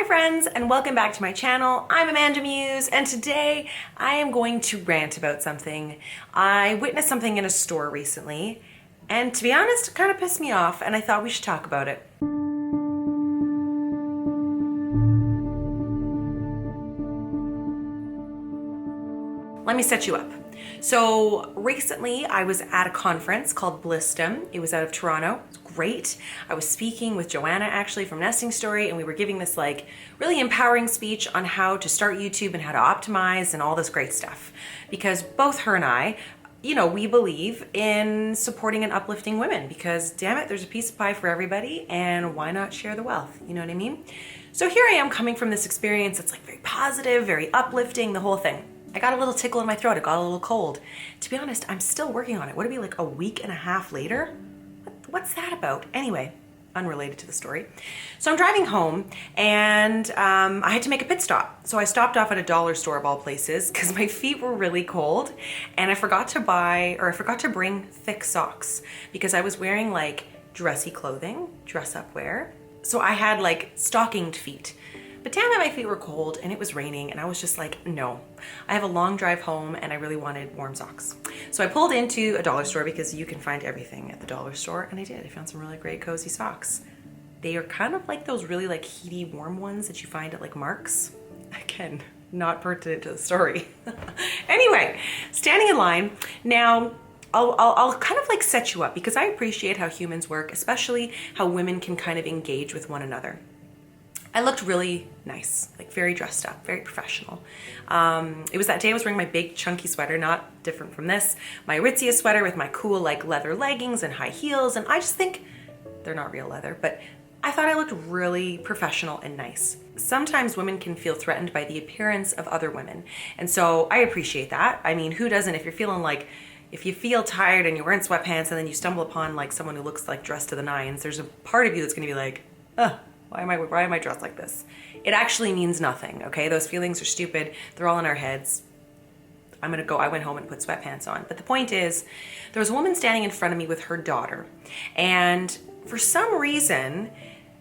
friends, and welcome back to my channel. I'm AmandaMuse, and today I am going to rant about something. I witnessed something in a store recently, and to be honest, it kind of pissed me off, and I thought we should talk about it. Let me set you up. So recently I was at a conference called Blistum. It was out of Toronto. It was great. I was speaking with Joanna actually from Nesting Story, and we were giving this like really empowering speech on how to start YouTube and how to optimize and all this great stuff. Because both her and I, we believe in supporting and uplifting women because damn it, there's a piece of pie for everybody, and why not share the wealth? You know what I mean? So here I am coming from this experience that's like very positive, very uplifting, the whole thing. I got a little tickle in my throat. It got a little cold. To be honest, I'm still working on it. Would it be like a week and a half later? What's that about? Anyway, unrelated to the story. So I'm driving home and I had to make a pit stop. So I stopped off at a dollar store of all places because my feet were really cold and I forgot to bring thick socks because I was wearing like dressy clothing, dress up wear. So I had like stockinged feet. But damn it, my feet were cold and it was raining and I was just like, no. I have a long drive home and I really wanted warm socks. So I pulled into a dollar store because you can find everything at the dollar store, and I did. I found some really great cozy socks. They are kind of like those really like heaty warm ones that you find at like Mark's. Again, not pertinent to the story. Anyway, standing in line. Now, I'll kind of like set you up because I appreciate how humans work, especially how women can kind of engage with one another. I looked really nice, like very dressed up, very professional. It was that day I was wearing my big chunky sweater, not different from this, my Aritzia sweater with my cool like leather leggings and high heels, and I just think they're not real leather, but I thought I looked really professional and nice. Sometimes women can feel threatened by the appearance of other women, and so I appreciate that. I mean, who doesn't? If you feel tired and you're wearing sweatpants and then you stumble upon like someone who looks like dressed to the nines, there's a part of you that's gonna be like, ugh. Why am I dressed like this? It actually means nothing, okay? Those feelings are stupid. They're all in our heads. I went home and put sweatpants on. But the point is, there was a woman standing in front of me with her daughter. And for some reason,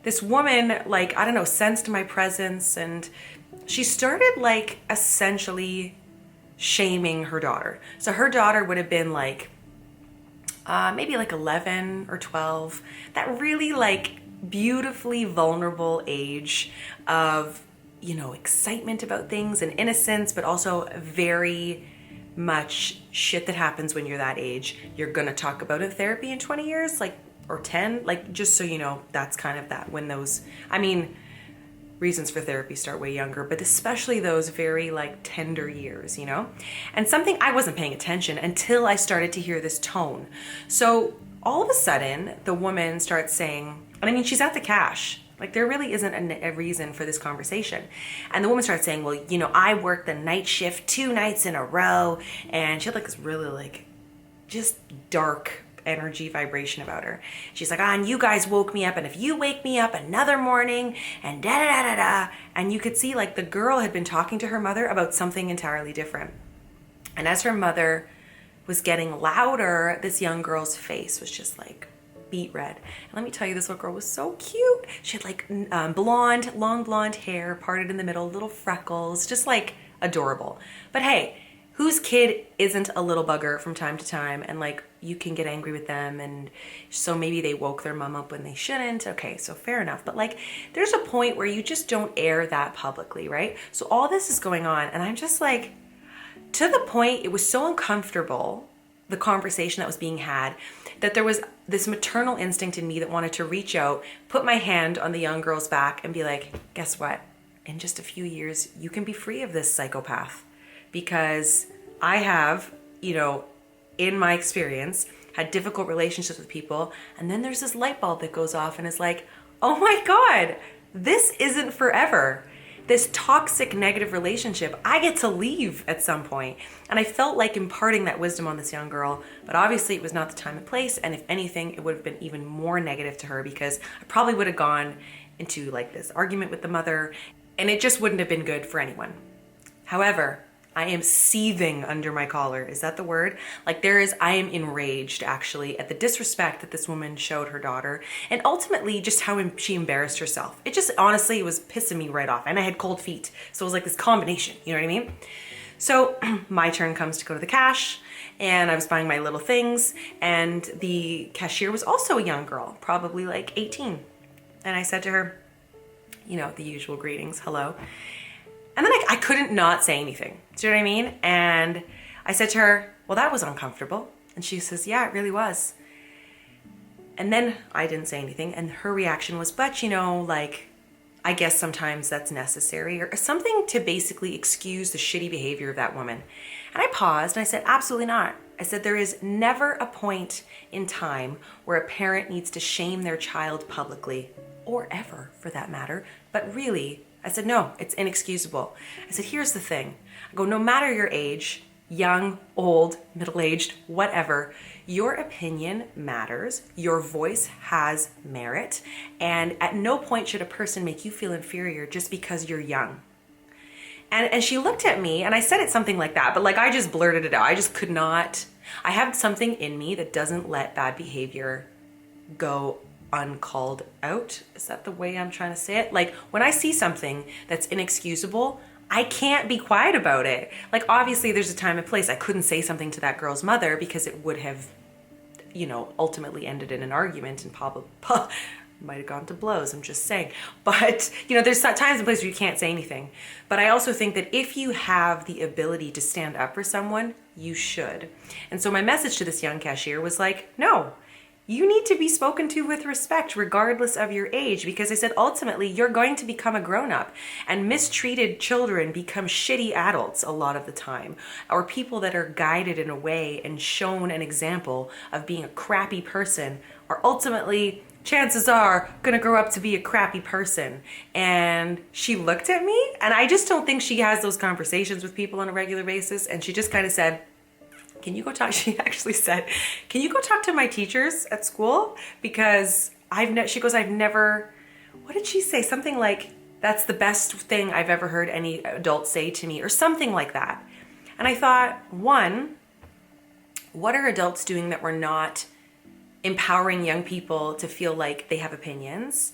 this woman, like, I don't know, sensed my presence, and she started like essentially shaming her daughter. So her daughter would have been like, maybe like 11 or 12. That really like beautifully vulnerable age of, excitement about things and innocence, but also very much shit that happens when you're that age. You're gonna talk about in therapy in 20 years, like, or 10, like, just so you know, that's kind of that when those, reasons for therapy start way younger, but especially those very like tender years, And something I wasn't paying attention until I started to hear this tone. So all of a sudden, the woman starts saying, and she's at the cash. Like, there really isn't a reason for this conversation. And the woman starts saying, well, I worked the night shift 2 nights in a row. And she had like this really like just dark energy vibration about her. She's like, and you guys woke me up. And if you wake me up another morning and da da da da da. And you could see like the girl had been talking to her mother about something entirely different. And as her mother was getting louder, this young girl's face was just like beet red. And let me tell you, this little girl was so cute. She had like long blonde hair, parted in the middle, little freckles, just like adorable. But hey, whose kid isn't a little bugger from time to time, and like you can get angry with them, and so maybe they woke their mom up when they shouldn't. Okay, so fair enough. But like there's a point where you just don't air that publicly, right? So all this is going on, and I'm just like, to the point it was so uncomfortable, the conversation that was being had, that there was this maternal instinct in me that wanted to reach out, put my hand on the young girl's back and be like, guess what? In just a few years, you can be free of this psychopath. Because I have, in my experience, had difficult relationships with people. And then there's this light bulb that goes off and is like, oh my God, this isn't forever. This toxic negative relationship, I get to leave at some point. And I felt like imparting that wisdom on this young girl, but obviously it was not the time and place. And if anything, it would have been even more negative to her because I probably would have gone into like this argument with the mother, and it just wouldn't have been good for anyone. However, I am seething under my collar. Is that the word? Like I am enraged actually at the disrespect that this woman showed her daughter, and ultimately just how she embarrassed herself. It just, honestly, it was pissing me right off. And I had cold feet. So it was like this combination, you know what I mean? So my turn comes to go to the cash, and I was buying my little things, and the cashier was also a young girl, probably like 18. And I said to her, you know, the usual greetings, hello. And then I couldn't not say anything. Do you know what I mean? And I said to her, well, that was uncomfortable. And she says, yeah, it really was. And then I didn't say anything. And her reaction was, but you know, like, I guess sometimes that's necessary, or something to basically excuse the shitty behavior of that woman. And I paused and I said, absolutely not. I said, there is never a point in time where a parent needs to shame their child publicly, or ever for that matter. But really, I said, no, it's inexcusable. I said, here's the thing. I go, no matter your age, young, old, middle-aged, whatever, your opinion matters. Your voice has merit. And at no point should a person make you feel inferior just because you're young. And she looked at me, and I said it something like that, but like I just blurted it out. I just could not. I have something in me that doesn't let bad behavior go uncalled out. Is that the way I'm trying to say it? Like when I see something that's inexcusable, I can't be quiet about it. Like obviously there's a time and place. I couldn't say something to that girl's mother because it would have, you know, ultimately ended in an argument and probably might have gone to blows. I'm just saying. But, you know, there's times and places where you can't say anything. But I also think that if you have the ability to stand up for someone, you should. And so my message to this young cashier was like, no, you need to be spoken to with respect regardless of your age, because I said ultimately you're going to become a grown-up, and mistreated children become shitty adults a lot of the time, or people that are guided in a way and shown an example of being a crappy person are ultimately, chances are, gonna grow up to be a crappy person. And she looked at me, and I just don't think she has those conversations with people on a regular basis, and she just kind of said, can you go talk, she actually said, can you go talk to my teachers at school? Because she goes, I've never, what did she say? Something like, that's the best thing I've ever heard any adult say to me, or something like that. And I thought, one, what are adults doing that we're not empowering young people to feel like they have opinions?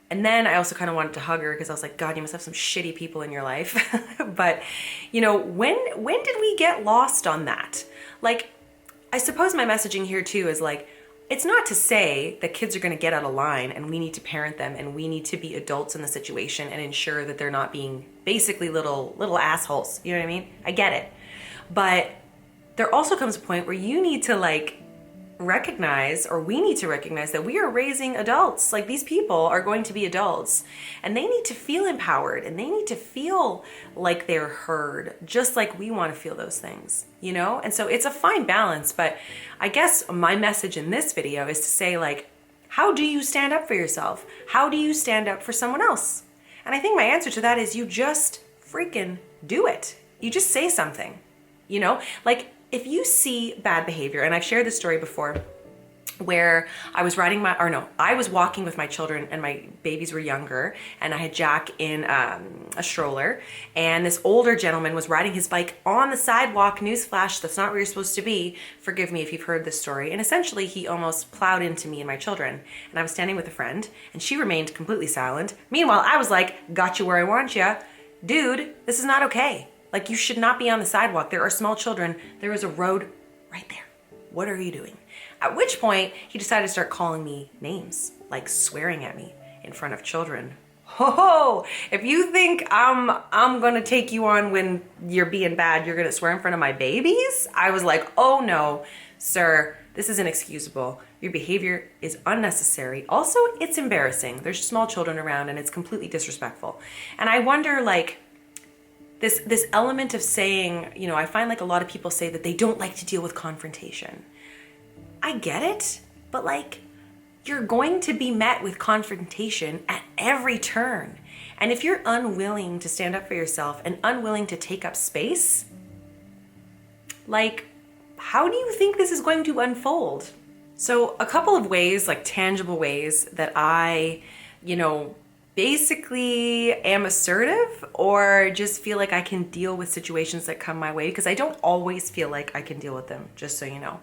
And then I also kind of wanted to hug her because I was like, God, you must have some shitty people in your life. But, you know, when did we get lost on that? Like, I suppose my messaging here too is like, it's not to say that kids are going to get out of line and we need to parent them and we need to be adults in the situation and ensure that they're not being basically little assholes. You know what I mean? I get it. But there also comes a point where you need to like recognize, or we need to recognize, that we are raising adults. Like, these people are going to be adults and they need to feel empowered and they need to feel like they're heard, just like we want to feel those things, you know? And so it's a fine balance. But I guess my message in this video is to say, like, how do you stand up for yourself? How do you stand up for someone else? And I think my answer to that is you just freaking do it. You just say something, you know? Like, if you see bad behavior, and I've shared this story before, where I was I was walking with my children and my babies were younger, and I had Jack in a stroller, and this older gentleman was riding his bike on the sidewalk. Newsflash, that's not where you're supposed to be. Forgive me if you've heard this story. And essentially he almost plowed into me and my children, and I was standing with a friend and she remained completely silent. Meanwhile, I was like, got you where I want you. Dude, this is not okay. Like, you should not be on the sidewalk. There are small children. There is a road right there. What are you doing? At which point, he decided to start calling me names, like swearing at me in front of children. Ho ho! If you think I'm gonna take you on when you're being bad, you're gonna swear in front of my babies? I was like, oh no, sir, this is inexcusable. Your behavior is unnecessary. Also, it's embarrassing. There's small children around and it's completely disrespectful. And I wonder, like, this element of saying, you know, I find like a lot of people say that they don't like to deal with confrontation. I get it, but like, you're going to be met with confrontation at every turn. And if you're unwilling to stand up for yourself and unwilling to take up space, like, how do you think this is going to unfold? So a couple of ways, like tangible ways that I, you know, basically am assertive or just feel like I can deal with situations that come my way, because I don't always feel like I can deal with them, just so you know,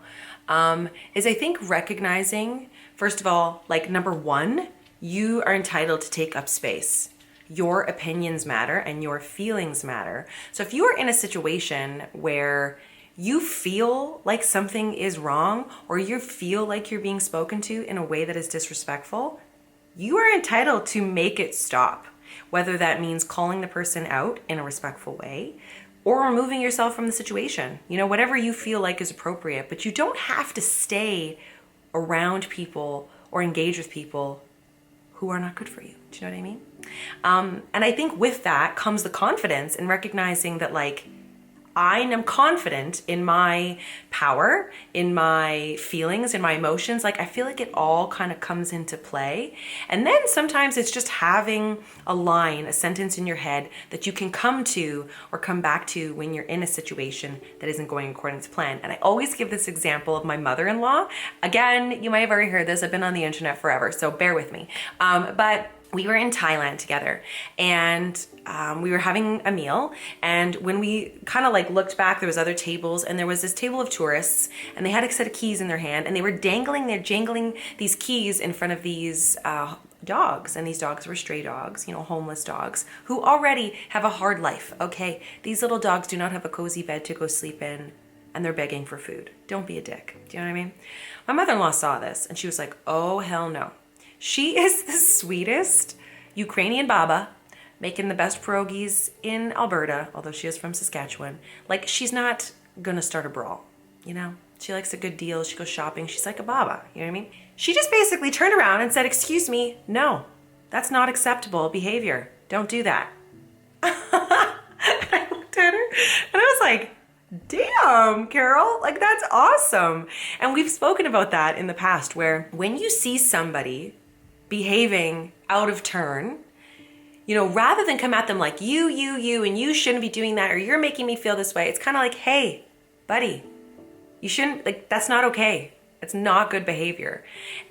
is I think recognizing, first of all, like number one, you are entitled to take up space. Your opinions matter and your feelings matter. So if you are in a situation where you feel like something is wrong or you feel like you're being spoken to in a way that is disrespectful, you are entitled to make it stop, whether that means calling the person out in a respectful way or removing yourself from the situation. You know, whatever you feel like is appropriate, but you don't have to stay around people or engage with people who are not good for you. Do you know what I mean? And I think with that comes the confidence in recognizing that, like, I am confident in my power, in my feelings, in my emotions. Like, I feel like it all kind of comes into play. And then sometimes it's just having a line, a sentence in your head that you can come to or come back to when you're in a situation that isn't going according to plan. And I always give this example of my mother-in-law. Again, you might have already heard this. I've been on the internet forever, so bear with me. But we were in Thailand together, and we were having a meal, and when we kind of like looked back, there was other tables, and there was this table of tourists, and they had a set of keys in their hand, and they were jangling these keys in front of these dogs, and these dogs were stray dogs, you know, homeless dogs who already have a hard life. Okay, these little dogs do not have a cozy bed to go sleep in, and they're begging for food. Don't be a dick. Do you know what I mean? My mother-in-law saw this, and she was like, oh hell no. She is the sweetest Ukrainian baba, making the best pierogies in Alberta, although she is from Saskatchewan. Like, she's not gonna start a brawl, you know? She likes a good deal, she goes shopping, she's like a baba, you know what I mean? She just basically turned around and said, excuse me, no, that's not acceptable behavior. Don't do that. I looked at her and I was like, damn, Carol, like, that's awesome. And we've spoken about that in the past, where when you see somebody behaving out of turn, you know, rather than come at them like you, and you shouldn't be doing that, or you're making me feel this way, it's kind of like, hey, buddy, you shouldn't, like, that's not okay. It's not good behavior.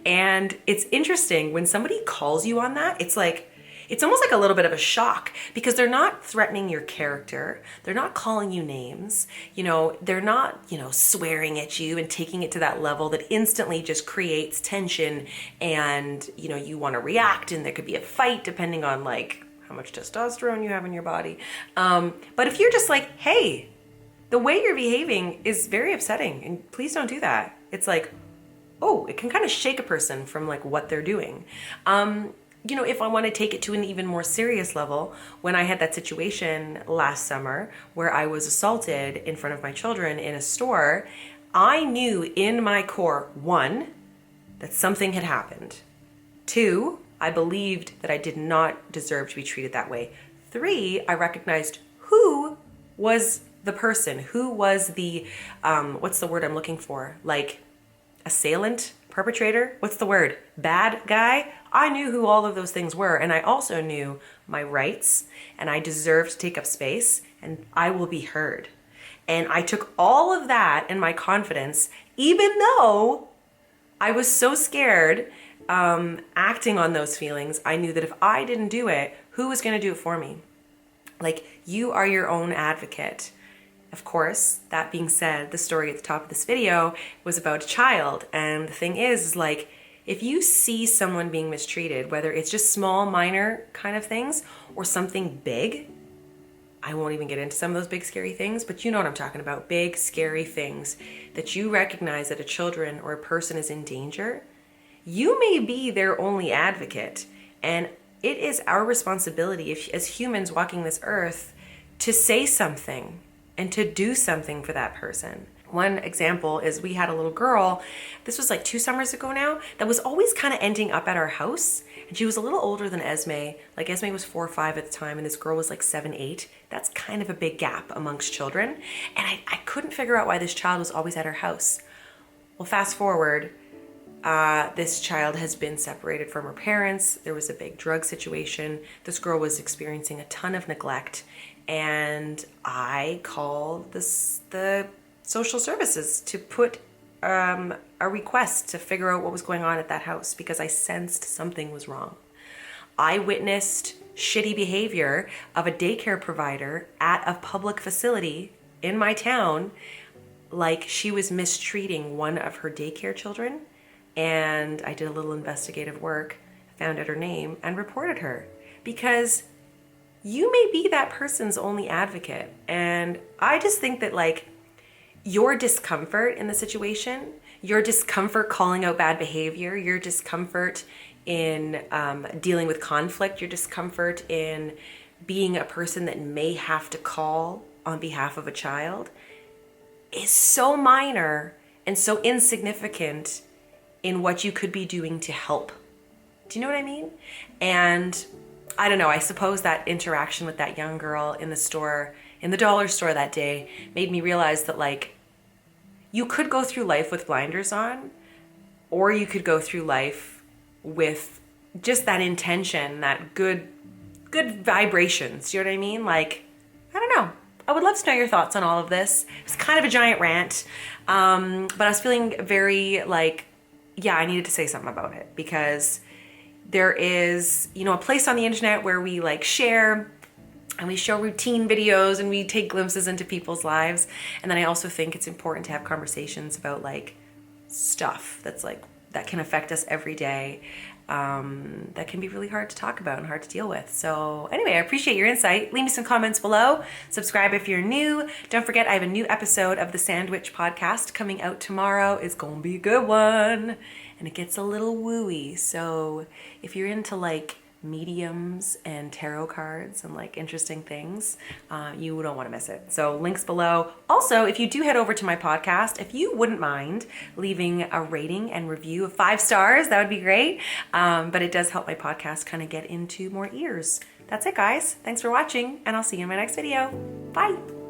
And it's interesting when somebody calls you on that, it's like, it's almost like a little bit of a shock, because they're not threatening your character. They're not calling you names. You know, they're not, you know, swearing at you and taking it to that level that instantly just creates tension, and, you know, you want to react, and there could be a fight depending on like how much testosterone you have in your body. But if you're just like, hey, the way you're behaving is very upsetting and please don't do that. It's like, oh, it can kind of shake a person from like what they're doing. You know, if I want to take it to an even more serious level, when I had that situation last summer where I was assaulted in front of my children in a store, I knew in my core, one, that something had happened. Two, I believed that I did not deserve to be treated that way. Three, I recognized who was the person, who was the, what's the word I'm looking for? Like, assailant, perpetrator, what's the word? Bad guy? I knew who all of those things were, and I also knew my rights, and I deserved to take up space, and I will be heard. And I took all of that and my confidence, even though I was so scared acting on those feelings. I knew that if I didn't do it, who was going to do it for me? Like, you are your own advocate. Of course, that being said, the story at the top of this video was about a child. And the thing is like, if you see someone being mistreated, whether it's just small, minor kind of things or something big, I won't even get into some of those big, scary things, but you know what I'm talking about. Big, scary things that you recognize that a children or a person is in danger, you may be their only advocate. And it is our responsibility as humans walking this earth to say something and to do something for that person. One example is we had a little girl, this was like 2 summers ago now, that was always kind of ending up at our house. And she was a little older than Esme. Like, Esme was 4 or 5 at the time, and this girl was like 7, 8. That's kind of a big gap amongst children. And I couldn't figure out why this child was always at our house. Well, fast forward, this child has been separated from her parents. There was a big drug situation. This girl was experiencing a ton of neglect. And I called the social services to put a request to figure out what was going on at that house, because I sensed something was wrong. I witnessed shitty behavior of a daycare provider at a public facility in my town. Like, she was mistreating one of her daycare children, and I did a little investigative work, found out her name, and reported her, because you may be that person's only advocate. And I just think that, like, your discomfort in the situation, your discomfort calling out bad behavior, your discomfort in dealing with conflict, your discomfort in being a person that may have to call on behalf of a child is so minor and so insignificant in what you could be doing to help. Do you know what I mean? And I don't know, I suppose that interaction with that young girl in the store, in the dollar store that day, made me realize that, like, you could go through life with blinders on, or you could go through life with just that intention, that good vibrations. You know what I mean? Like, I don't know. I would love to know your thoughts on all of this. It's kind of a giant rant, but I was feeling very like, yeah, I needed to say something about it, because there is, you know, a place on the internet where we like share and we show routine videos and we take glimpses into people's lives. And then I also think it's important to have conversations about like stuff that's like, that can affect us every day, that can be really hard to talk about and hard to deal with. So anyway, I appreciate your insight. Leave me some comments below. Subscribe if you're new. Don't forget, I have a new episode of the Sandwich Podcast coming out tomorrow. It's gonna be a good one. And it gets a little wooey. So if you're into like mediums and tarot cards and like interesting things, you don't want to miss it. So links below. Also, if you do head over to my podcast, if you wouldn't mind leaving a rating and review of 5 stars, that would be great. But it does help my podcast kind of get into more ears. That's it, guys. Thanks for watching, and I'll see you in my next video. Bye.